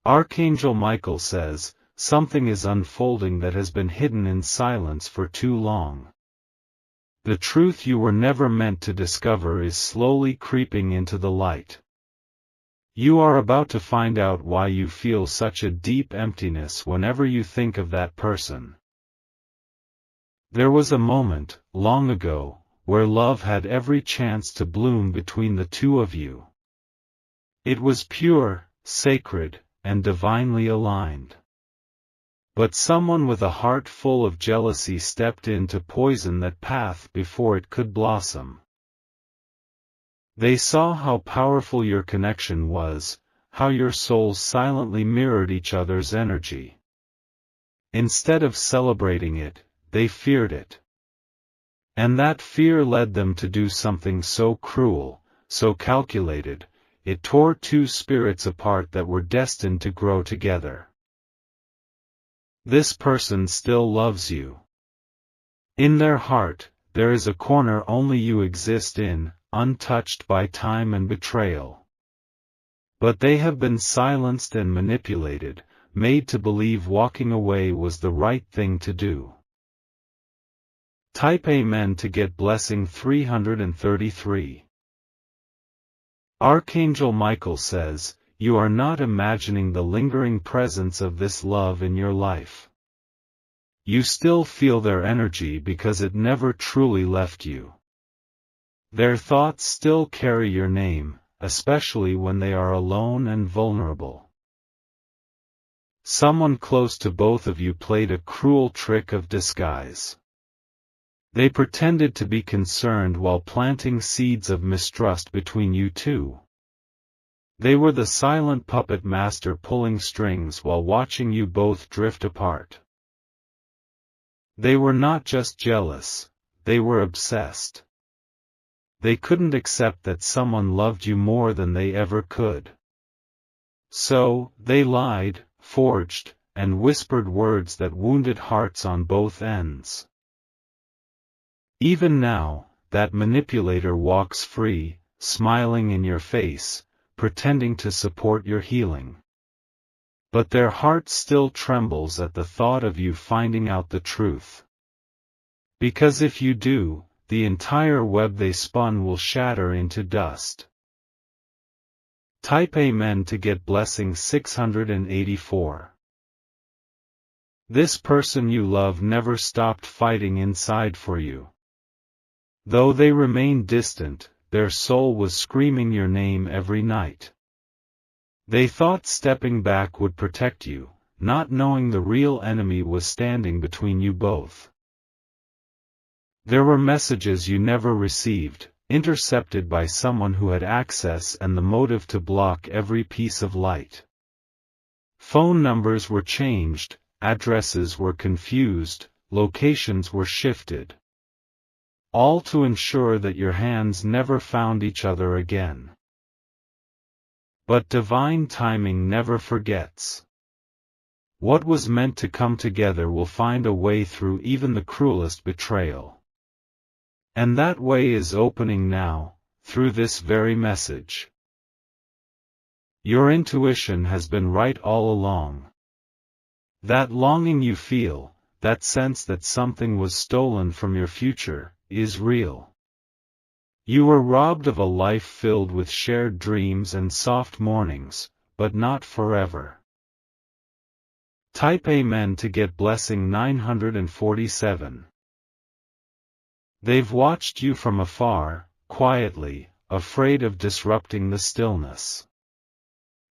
Archangel Michael says, something is unfolding that has been hidden in silence for too long. The truth you were never meant to discover is slowly creeping into the light. You are about to find out why you feel such a deep emptiness whenever you think of that person. There was a moment, long ago, where love had every chance to bloom between the two of you. It was pure, sacred, and divinely aligned. But someone with a heart full of jealousy stepped in to poison that path before it could blossom. They saw how powerful your connection was, how your souls silently mirrored each other's energy. Instead of celebrating it, they feared it. And that fear led them to do something so cruel, so calculated, it tore two spirits apart that were destined to grow together. This person still loves you. In their heart, there is a corner only you exist in, untouched by time and betrayal. But they have been silenced and manipulated, made to believe walking away was the right thing to do. Type Amen to get blessing 333. Archangel Michael says, you are not imagining the lingering presence of this love in your life. You still feel their energy because it never truly left you. Their thoughts still carry your name, especially when they are alone and vulnerable. Someone close to both of you played a cruel trick of disguise. They pretended to be concerned while planting seeds of mistrust between you two. They were the silent puppet master pulling strings while watching you both drift apart. They were not just jealous, they were obsessed. They couldn't accept that someone loved you more than they ever could. So, they lied, forged, and whispered words that wounded hearts on both ends. Even now, that manipulator walks free, smiling in your face, pretending to support your healing. But their heart still trembles at the thought of you finding out the truth. Because if you do, the entire web they spun will shatter into dust. Type Amen to get blessing 684. This person you love never stopped fighting inside for you. Though they remained distant, their soul was screaming your name every night. They thought stepping back would protect you, not knowing the real enemy was standing between you both. There were messages you never received, intercepted by someone who had access and the motive to block every piece of light. Phone numbers were changed, addresses were confused, locations were shifted. All to ensure that your hands never found each other again. But divine timing never forgets. What was meant to come together will find a way through even the cruelest betrayal. And that way is opening now, through this very message. Your intuition has been right all along. That longing you feel, that sense that something was stolen from your future, is real. You were robbed of a life filled with shared dreams and soft mornings, but not forever. Type Amen to get blessing 947. They've watched you from afar, quietly, afraid of disrupting the stillness.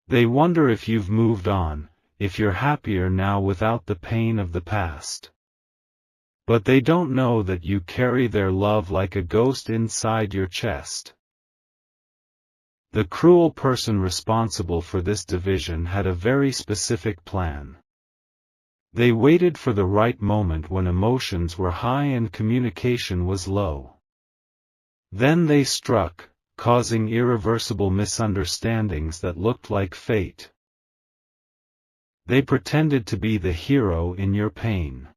They wonder if you've moved on, if you're happier now without the pain of the past. But they don't know that you carry their love like a ghost inside your chest. The cruel person responsible for this division had a very specific plan. They waited for the right moment when emotions were high and communication was low. Then they struck, causing irreversible misunderstandings that looked like fate. They pretended to be the hero in your pain.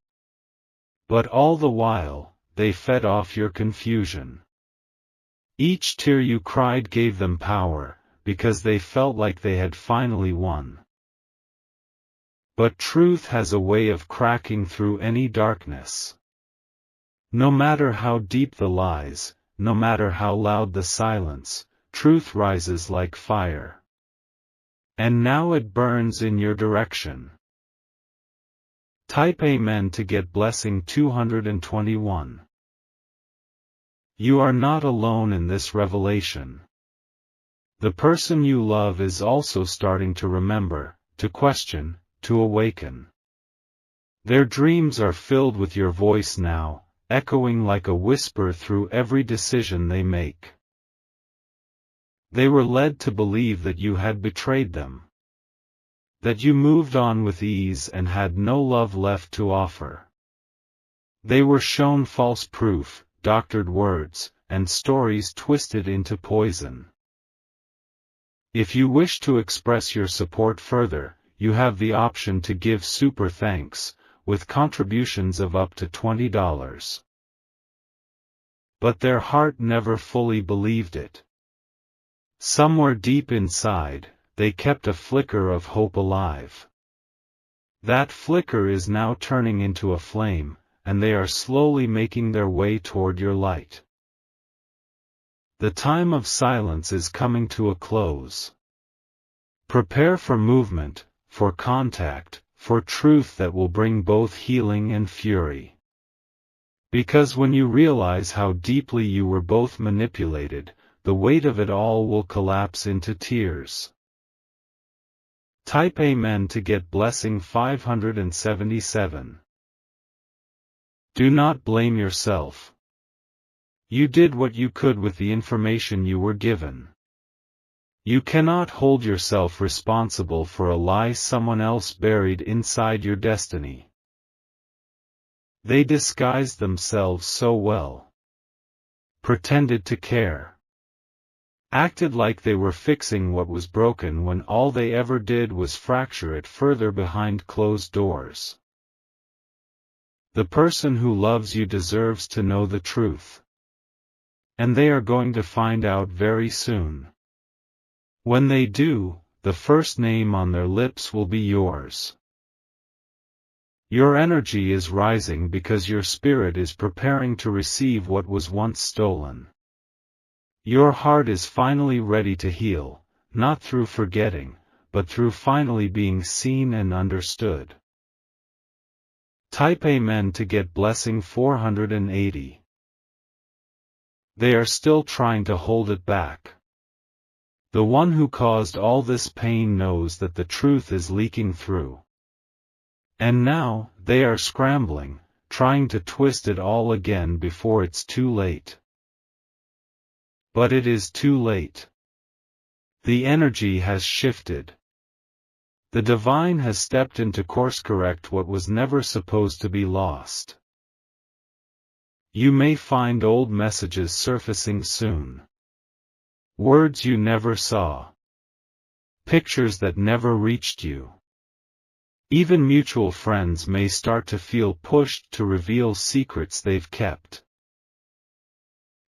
But all the while, they fed off your confusion. Each tear you cried gave them power, because they felt like they had finally won. But truth has a way of cracking through any darkness. No matter how deep the lies, no matter how loud the silence, truth rises like fire. And now it burns in your direction. Type Amen to get blessing 221. You are not alone in this revelation. The person you love is also starting to remember, to question, to awaken. Their dreams are filled with your voice now, echoing like a whisper through every decision they make. They were led to believe that you had betrayed them. That you moved on with ease and had no love left to offer. They were shown false proof, doctored words, and stories twisted into poison. If you wish to express your support further, you have the option to give super thanks, with contributions of up to $20. But their heart never fully believed it. Somewhere deep inside, they kept a flicker of hope alive. That flicker is now turning into a flame, and they are slowly making their way toward your light. The time of silence is coming to a close. Prepare for movement, for contact, for truth that will bring both healing and fury. Because when you realize how deeply you were both manipulated, the weight of it all will collapse into tears. Type Amen to get blessing 577. Do not blame yourself. You did what you could with the information you were given. You cannot hold yourself responsible for a lie someone else buried inside your destiny. They disguised themselves so well. Pretended to care. Acted like they were fixing what was broken when all they ever did was fracture it further behind closed doors. The person who loves you deserves to know the truth. And they are going to find out very soon. When they do, the first name on their lips will be yours. Your energy is rising because your spirit is preparing to receive what was once stolen. Your heart is finally ready to heal, not through forgetting, but through finally being seen and understood. Type Amen to get blessing 480. They are still trying to hold it back. The one who caused all this pain knows that the truth is leaking through. And now, they are scrambling, trying to twist it all again before it's too late. But it is too late. The energy has shifted. The divine has stepped in to course-correct what was never supposed to be lost. You may find old messages surfacing soon. Words you never saw. Pictures that never reached you. Even mutual friends may start to feel pushed to reveal secrets they've kept.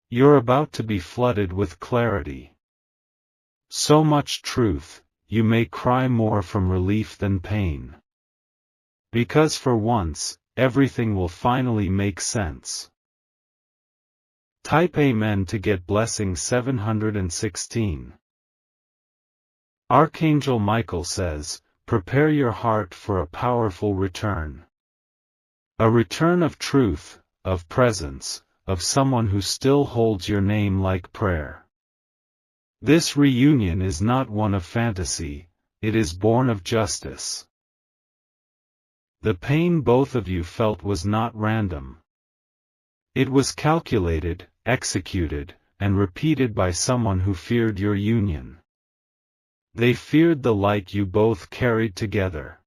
You're about to be flooded with clarity. So much truth, you may cry more from relief than pain. Because for once, everything will finally make sense. Type Amen to get blessing 716. Archangel Michael says, prepare your heart for a powerful return. A return of truth, of presence, of someone who still holds your name like prayer. This reunion is not one of fantasy, it is born of justice. The pain both of you felt was not random. It was calculated, executed, and repeated by someone who feared your union. They feared the light you both carried together.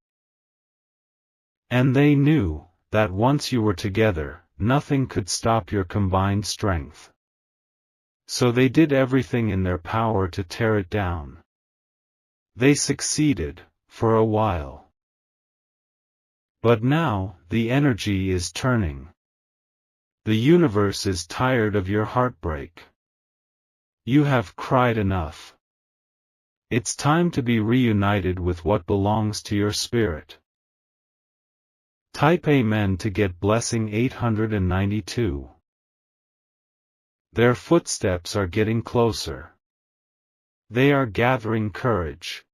And they knew that once you were together, nothing could stop your combined strength. So they did everything in their power to tear it down. They succeeded, for a while. But now, the energy is turning. The universe is tired of your heartbreak. You have cried enough. It's time to be reunited with what belongs to your spirit. Type Amen to get blessing 892. Their footsteps are getting closer. They are gathering courage.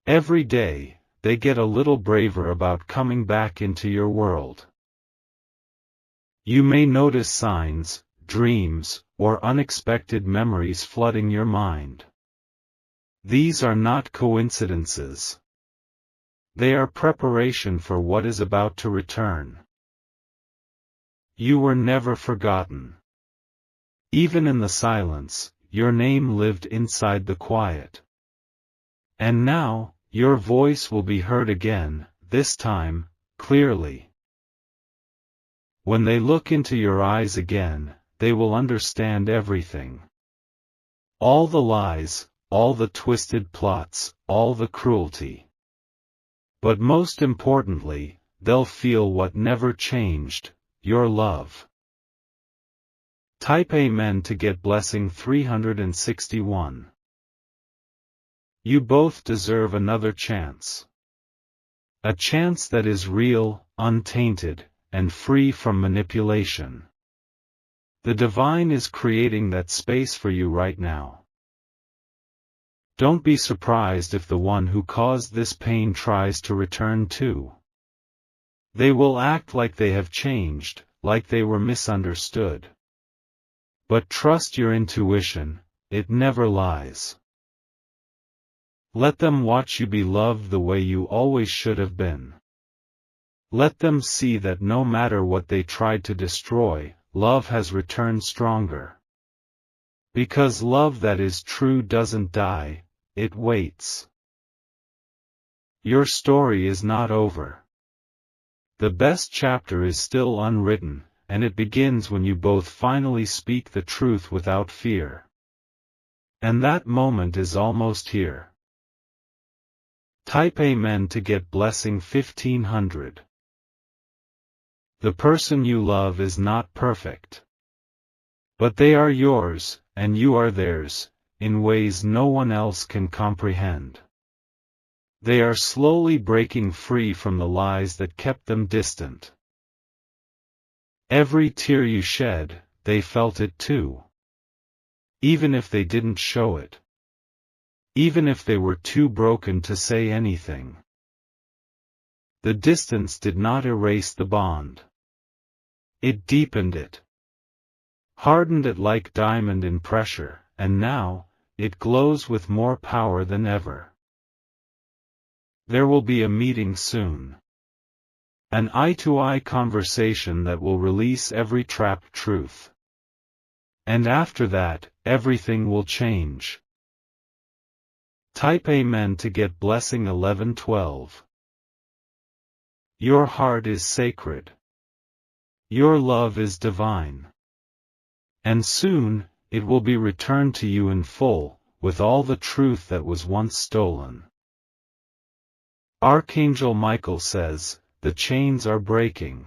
Every day, they get a little braver about coming back into your world. You may notice signs, dreams, or unexpected memories flooding your mind. These are not coincidences. They are preparation for what is about to return. You were never forgotten. Even in the silence, your name lived inside the quiet. And now, your voice will be heard again, this time, clearly. When they look into your eyes again, they will understand everything. All the lies, all the twisted plots, all the cruelty. But most importantly, they'll feel what never changed, your love. Type Amen to get blessing 361. You both deserve another chance. A chance that is real, untainted, and free from manipulation. The divine is creating that space for you right now. Don't be surprised if the one who caused this pain tries to return too. They will act like they have changed, like they were misunderstood. But trust your intuition, it never lies. Let them watch you be loved the way you always should have been. Let them see that no matter what they tried to destroy, love has returned stronger. Because love that is true doesn't die, it waits. Your story is not over. The best chapter is still unwritten, and it begins when you both finally speak the truth without fear. And that moment is almost here. Type Amen to get blessing 1500. The person you love is not perfect. But they are yours, and you are theirs, in ways no one else can comprehend. They are slowly breaking free from the lies that kept them distant. Every tear you shed, they felt it too. Even if they didn't show it. Even if they were too broken to say anything. The distance did not erase the bond. It deepened it. Hardened it like diamond in pressure, and now, it glows with more power than ever. There will be a meeting soon. An eye-to-eye conversation that will release every trapped truth. And after that, everything will change. Type Amen to get blessing 1112. Your heart is sacred. Your love is divine. And soon, it will be returned to you in full, with all the truth that was once stolen. Archangel Michael says, the chains are breaking.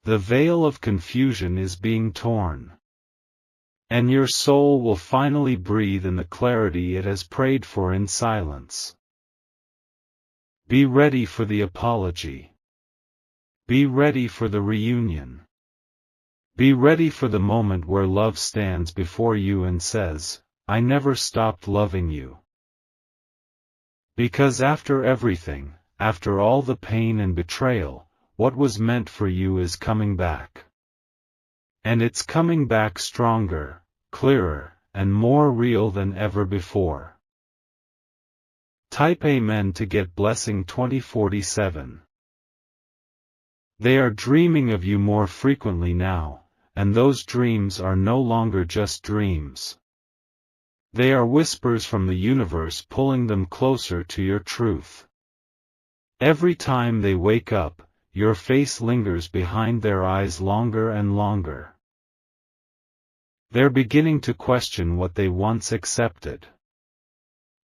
The veil of confusion is being torn. And your soul will finally breathe in the clarity it has prayed for in silence. Be ready for the apology. Be ready for the reunion. Be ready for the moment where love stands before you and says, I never stopped loving you. Because after everything, after all the pain and betrayal, what was meant for you is coming back. And it's coming back stronger, clearer, and more real than ever before. Type Amen to get blessing 2047. They are dreaming of you more frequently now, and those dreams are no longer just dreams. They are whispers from the universe pulling them closer to your truth. Every time they wake up, your face lingers behind their eyes longer and longer. They're beginning to question what they once accepted.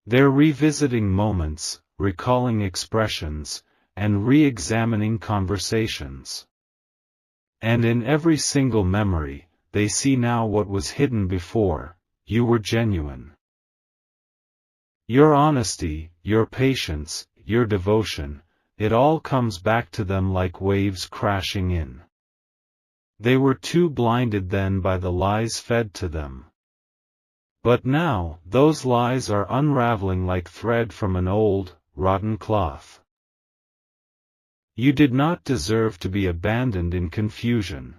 They're revisiting moments, recalling expressions, and re-examining conversations. And in every single memory, they see now what was hidden before: you were genuine. Your honesty, your patience, your devotion, it all comes back to them like waves crashing in. They were too blinded then by the lies fed to them. But now, those lies are unraveling like thread from an old, rotten cloth. You did not deserve to be abandoned in confusion.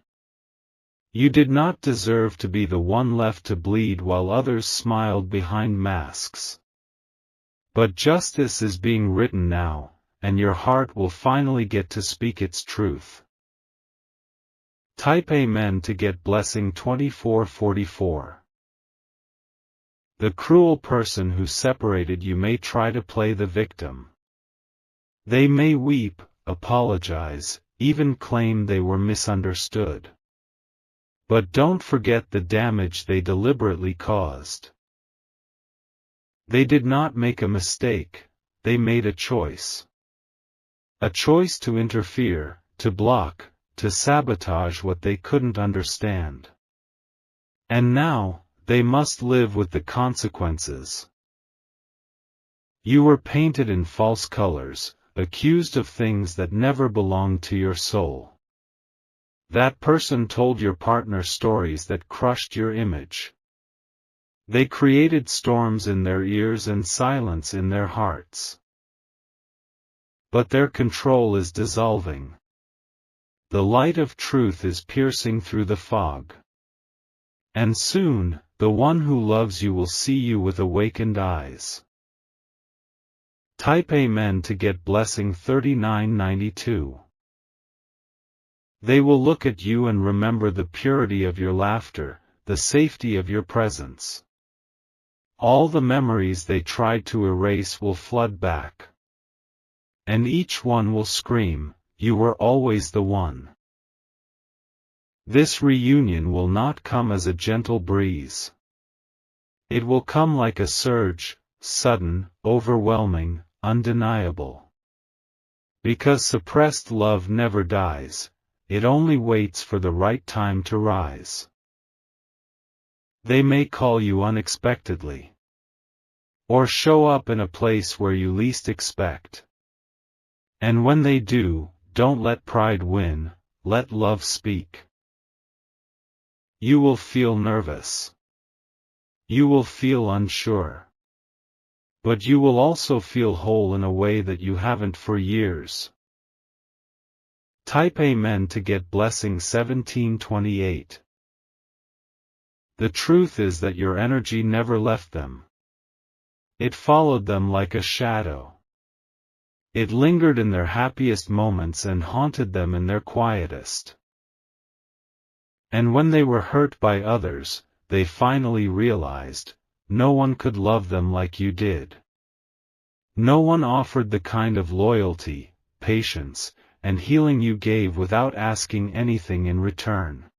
You did not deserve to be the one left to bleed while others smiled behind masks. But justice is being written now, and your heart will finally get to speak its truth. Type Amen to get blessing 2444. The cruel person who separated you may try to play the victim. They may weep, apologize, even claim they were misunderstood. But don't forget the damage they deliberately caused. They did not make a mistake, they made a choice. A choice to interfere, to block, to sabotage what they couldn't understand. And now, they must live with the consequences. You were painted in false colors, accused of things that never belonged to your soul. That person told your partner stories that crushed your image. They created storms in their ears and silence in their hearts. But their control is dissolving. The light of truth is piercing through the fog. And soon, the one who loves you will see you with awakened eyes. Type Amen to get blessing 3992. They will look at you and remember the purity of your laughter, the safety of your presence. All the memories they tried to erase will flood back. And each one will scream, "You were always the one." This reunion will not come as a gentle breeze. It will come like a surge, sudden, overwhelming, undeniable. Because suppressed love never dies, it only waits for the right time to rise. They may call you unexpectedly. Or show up in a place where you least expect. And when they do, don't let pride win, let love speak. You will feel nervous. You will feel unsure. But you will also feel whole in a way that you haven't for years. Type Amen to get blessing 1728. The truth is that your energy never left them. It followed them like a shadow. It lingered in their happiest moments and haunted them in their quietest. And when they were hurt by others, they finally realized, no one could love them like you did. No one offered the kind of loyalty, patience, and healing you gave without asking anything in return.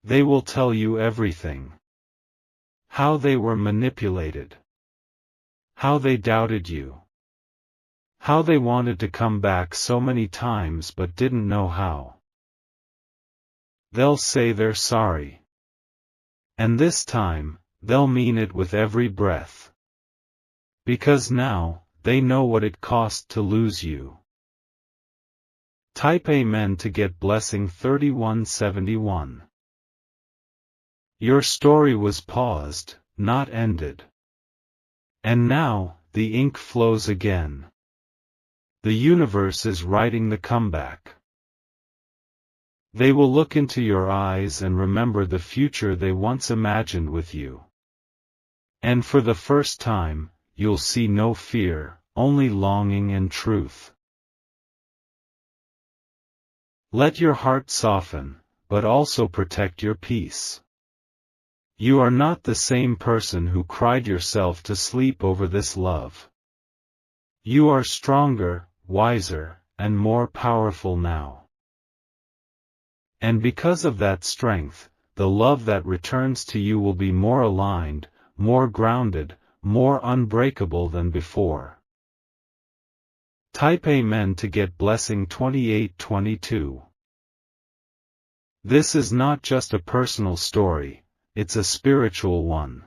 They will tell you everything. How they were manipulated. How they doubted you. How they wanted to come back so many times but didn't know how. They'll say they're sorry. And this time, they'll mean it with every breath. Because now, they know what it cost to lose you. Type Amen to get blessing 3171. Your story was paused, not ended. And now, the ink flows again. The universe is writing the comeback. They will look into your eyes and remember the future they once imagined with you. And for the first time, you'll see no fear, only longing and truth. Let your heart soften, but also protect your peace. You are not the same person who cried yourself to sleep over this love. You are stronger, wiser, and more powerful now. And because of that strength, the love that returns to you will be more aligned, more grounded, more unbreakable than before. Type Amen to get blessing 2822. This is not just a personal story, it's a spiritual one.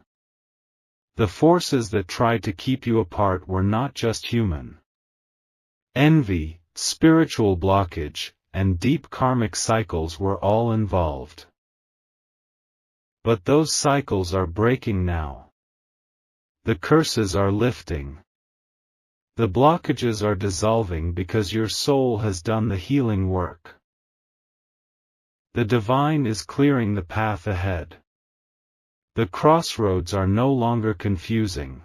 The forces that tried to keep you apart were not just human. Envy, spiritual blockage, and deep karmic cycles were all involved. But those cycles are breaking now. The curses are lifting. The blockages are dissolving because your soul has done the healing work. The divine is clearing the path ahead. The crossroads are no longer confusing.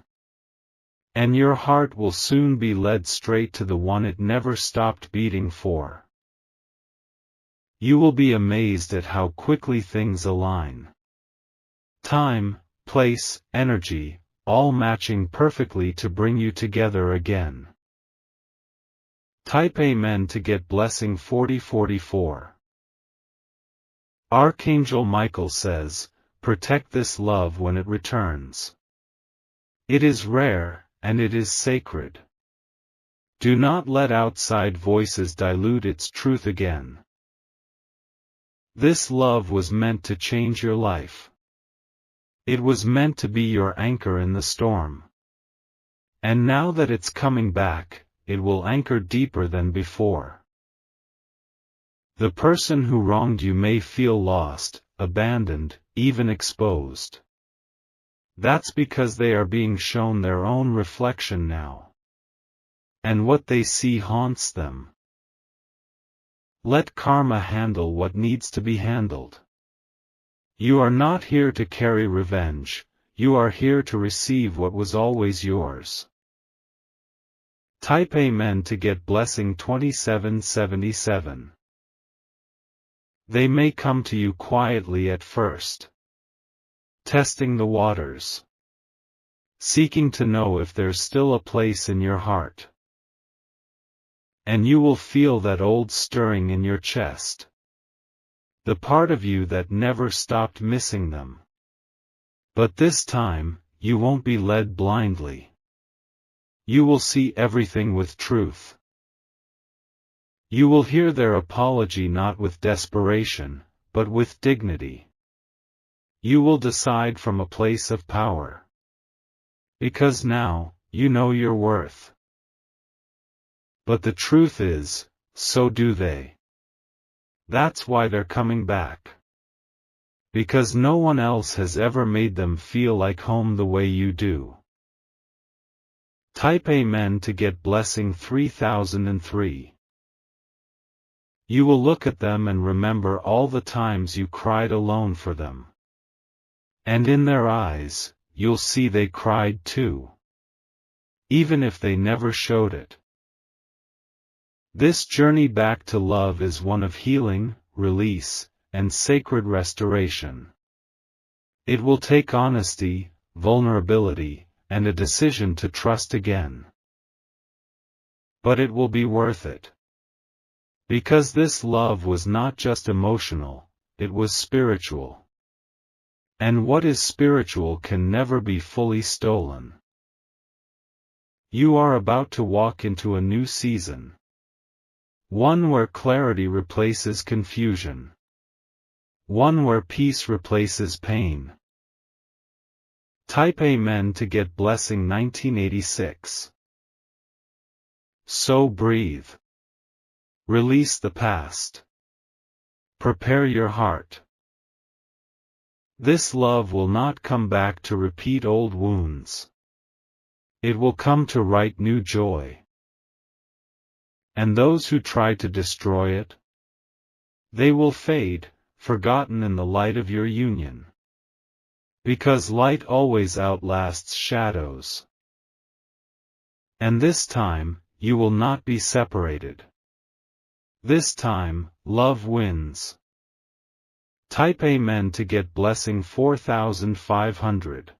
And your heart will soon be led straight to the one it never stopped beating for. You will be amazed at how quickly things align. Time, place, energy, all matching perfectly to bring you together again. Type Amen to get blessing 4044. Archangel Michael says, protect this love when it returns. It is rare, and it is sacred. Do not let outside voices dilute its truth again. This love was meant to change your life. It was meant to be your anchor in the storm. And now that it's coming back, it will anchor deeper than before. The person who wronged you may feel lost, abandoned, even exposed. That's because they are being shown their own reflection now. And what they see haunts them. Let karma handle what needs to be handled. You are not here to carry revenge, you are here to receive what was always yours. Type Amen to get blessing 2777. They may come to you quietly at first. Testing the waters. Seeking to know if there's still a place in your heart. And you will feel that old stirring in your chest. The part of you that never stopped missing them. But this time, you won't be led blindly. You will see everything with truth. You will hear their apology not with desperation, but with dignity. You will decide from a place of power. Because now, you know your worth. But the truth is, so do they. That's why they're coming back. Because no one else has ever made them feel like home the way you do. Type Amen to get blessing 3003. You will look at them and remember all the times you cried alone for them. And in their eyes, you'll see they cried too. Even if they never showed it. This journey back to love is one of healing, release, and sacred restoration. It will take honesty, vulnerability, and a decision to trust again. But it will be worth it. Because this love was not just emotional, it was spiritual. And what is spiritual can never be fully stolen. You are about to walk into a new season. One where clarity replaces confusion. One where peace replaces pain. Type Amen to get blessing 1986. So breathe. Release the past. Prepare your heart. This love will not come back to repeat old wounds. It will come to write new joy. And those who try to destroy it, they will fade, forgotten in the light of your union. Because light always outlasts shadows. And this time, you will not be separated. This time, love wins. Type Amen to get blessing 4500.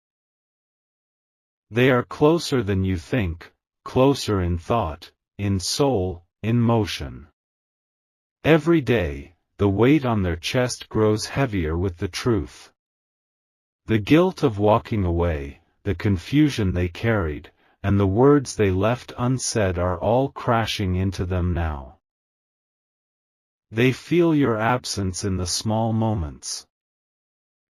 They are closer than you think, closer in thought, in soul, in motion. Every day, the weight on their chest grows heavier with the truth. The guilt of walking away, the confusion they carried, and the words they left unsaid are all crashing into them now. They feel your absence in the small moments.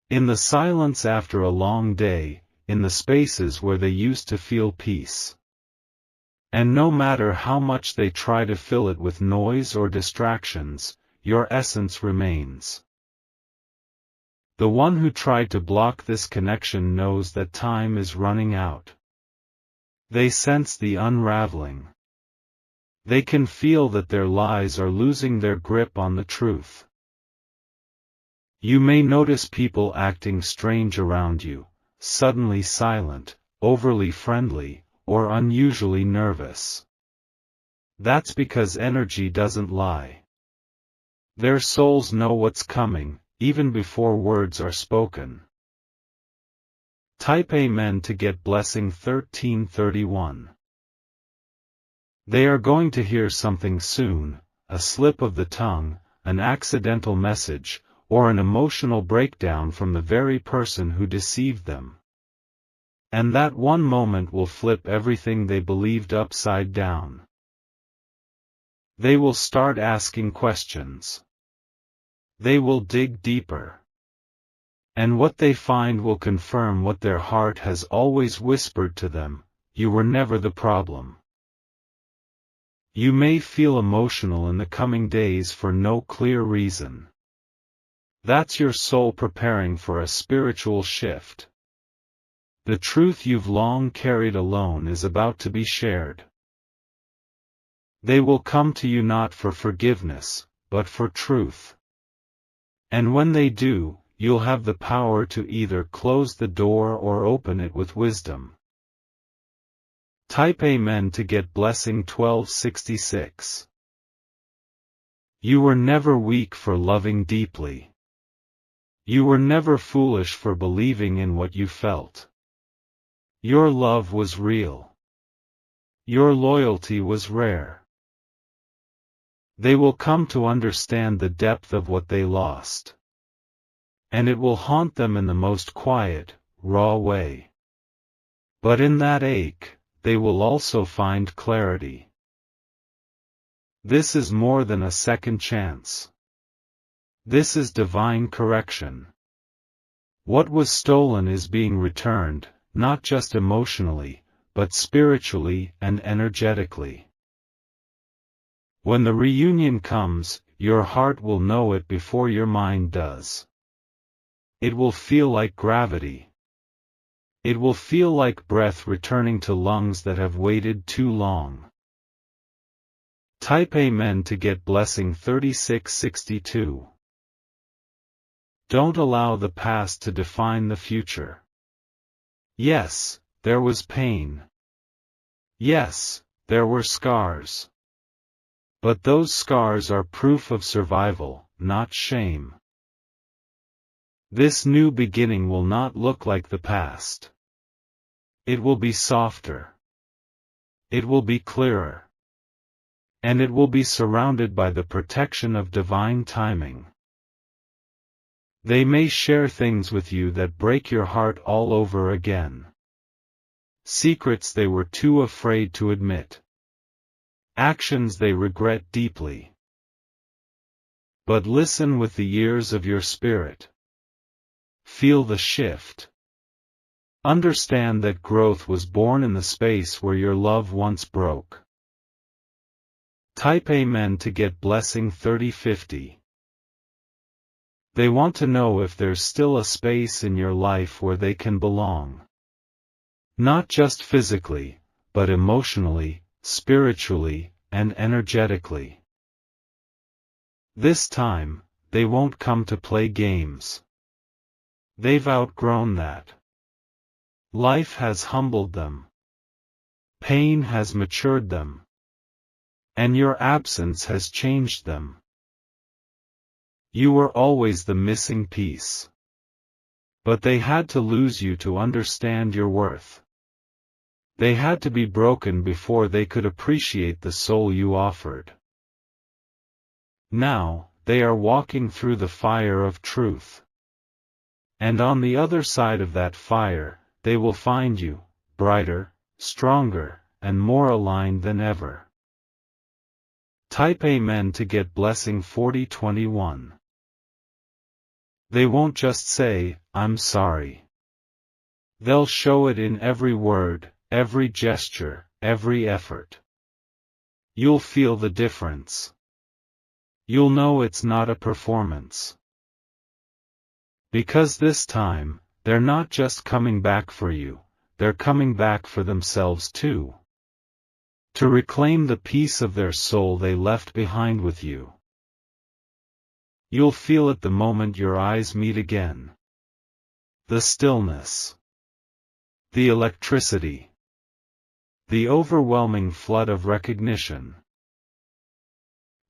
In the silence after a long day, in the spaces where they used to feel peace. And no matter how much they try to fill it with noise or distractions, your essence remains. The one who tried to block this connection knows that time is running out. They sense the unraveling. They can feel that their lies are losing their grip on the truth. You may notice people acting strange around you, suddenly silent, overly friendly, or unusually nervous. That's because energy doesn't lie. Their souls know what's coming, even before words are spoken. Type Amen to get blessing 1331. They are going to hear something soon, a slip of the tongue, an accidental message, or an emotional breakdown from the very person who deceived them. And that one moment will flip everything they believed upside down. They will start asking questions. They will dig deeper. And what they find will confirm what their heart has always whispered to them: you were never the problem. You may feel emotional in the coming days for no clear reason. That's your soul preparing for a spiritual shift. The truth you've long carried alone is about to be shared. They will come to you not for forgiveness, but for truth. And when they do, you'll have the power to either close the door or open it with wisdom. Type Amen to get blessing 1266. You were never weak for loving deeply. You were never foolish for believing in what you felt. Your love was real. Your loyalty was rare. They will come to understand the depth of what they lost. And it will haunt them in the most quiet, raw way. But in that ache, they will also find clarity. This is more than a second chance. This is divine correction. What was stolen is being returned, not just emotionally, but spiritually and energetically. When the reunion comes, your heart will know it before your mind does. It will feel like gravity. It will feel like breath returning to lungs that have waited too long. Type Amen to get blessing 3662. Don't allow the past to define the future. Yes, there was pain. Yes, there were scars. But those scars are proof of survival, not shame. This new beginning will not look like the past. It will be softer. It will be clearer. And it will be surrounded by the protection of divine timing. They may share things with you that break your heart all over again. Secrets they were too afraid to admit. Actions they regret deeply. But listen with the ears of your spirit. Feel the shift. Understand that growth was born in the space where your love once broke. Type Amen to get blessing 3050. They want to know if there's still a space in your life where they can belong. Not just physically, but emotionally, spiritually, and energetically. This time, they won't come to play games. They've outgrown that. Life has humbled them. Pain has matured them. And your absence has changed them. You were always the missing piece. But they had to lose you to understand your worth. They had to be broken before they could appreciate the soul you offered. Now, they are walking through the fire of truth. And on the other side of that fire, they will find you, brighter, stronger, and more aligned than ever. Type Amen to get blessing 4021. They won't just say, "I'm sorry." They'll show it in every word, every gesture, every effort. You'll feel the difference. You'll know it's not a performance. Because this time, they're not just coming back for you, they're coming back for themselves too. To reclaim the piece of their soul they left behind with you. You'll feel it the moment your eyes meet again. The stillness. The electricity. The overwhelming flood of recognition.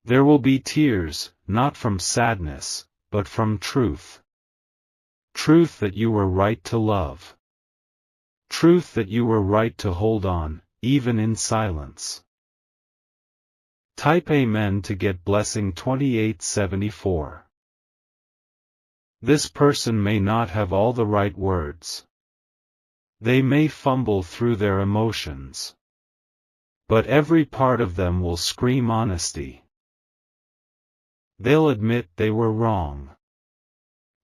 There will be tears, not from sadness, but from truth. Truth that you were right to love. Truth that you were right to hold on, even in silence. Type Amen to get blessing 2874. This person may not have all the right words. They may fumble through their emotions. But every part of them will scream honesty. They'll admit they were wrong.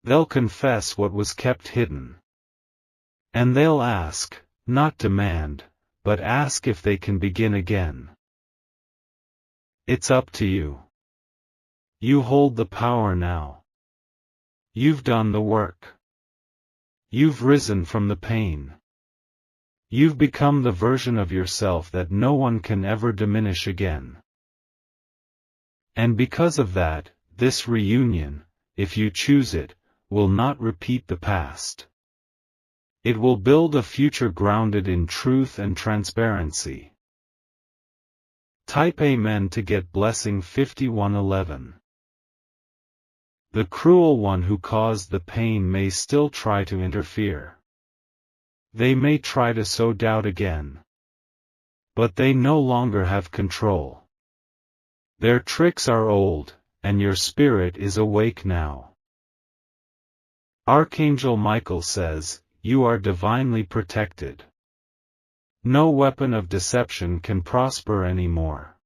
They'll confess what was kept hidden. And they'll ask, not demand, but ask if they can begin again. It's up to you. You hold the power now. You've done the work. You've risen from the pain. You've become the version of yourself that no one can ever diminish again. And because of that, this reunion, if you choose it, will not repeat the past. It will build a future grounded in truth and transparency. Type Amen to get blessing 5111. The cruel one who caused the pain may still try to interfere. They may try to sow doubt again. But they no longer have control. Their tricks are old, and your spirit is awake now. Archangel Michael says, you are divinely protected. No weapon of deception can prosper anymore.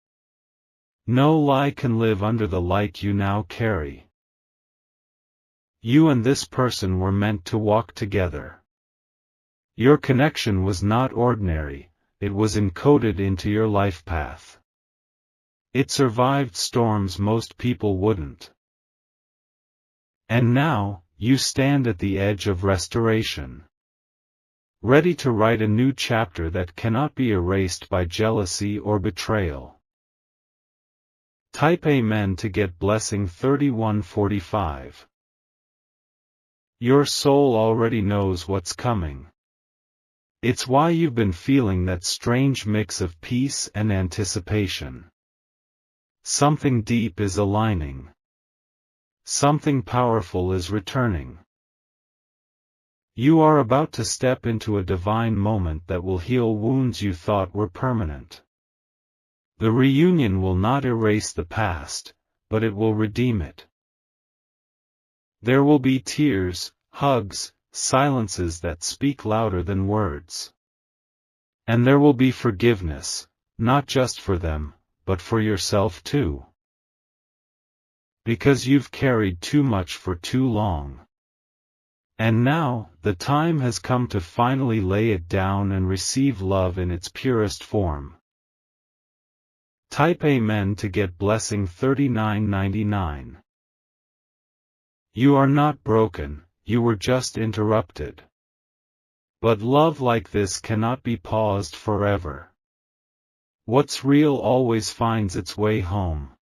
No lie can live under the light you now carry. You and this person were meant to walk together. Your connection was not ordinary, it was encoded into your life path. It survived storms most people wouldn't. And now, you stand at the edge of restoration. Ready to write a new chapter that cannot be erased by jealousy or betrayal. Type Amen to get blessing 3145. Your soul already knows what's coming. It's why you've been feeling that strange mix of peace and anticipation. Something deep is aligning. Something powerful is returning. You are about to step into a divine moment that will heal wounds you thought were permanent. The reunion will not erase the past, but it will redeem it. There will be tears, hugs, silences that speak louder than words. And there will be forgiveness, not just for them, but for yourself too. Because you've carried too much for too long. And now, the time has come to finally lay it down and receive love in its purest form. Type Amen to get blessing 3999. You are not broken, you were just interrupted. But love like this cannot be paused forever. What's real always finds its way home.